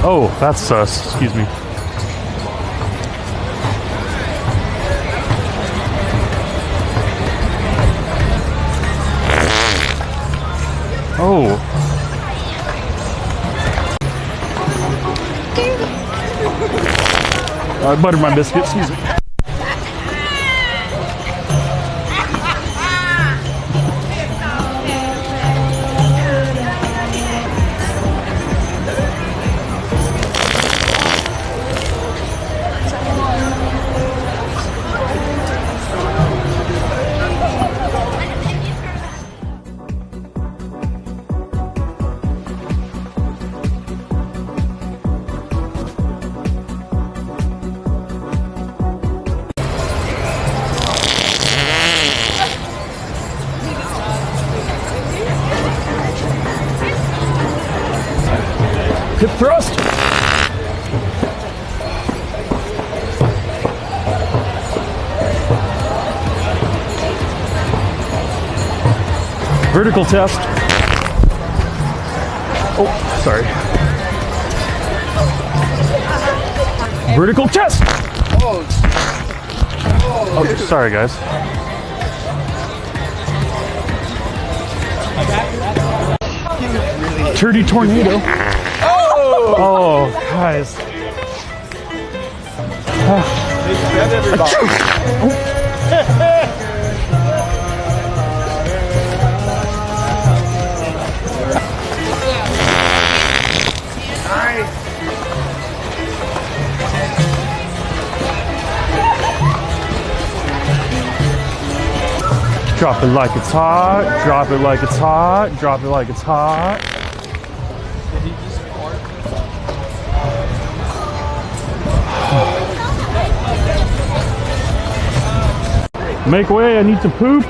Oh, that's sus. Excuse me. Oh. I buttered my biscuit. Excuse me. Hip thrust. Vertical test. Oh, sorry. Vertical test. Oh, sorry guys. Turdy tornado. Oh, guys. Drop it like it's hot, drop it like it's hot, drop it like it's hot. Make way, I need to poop.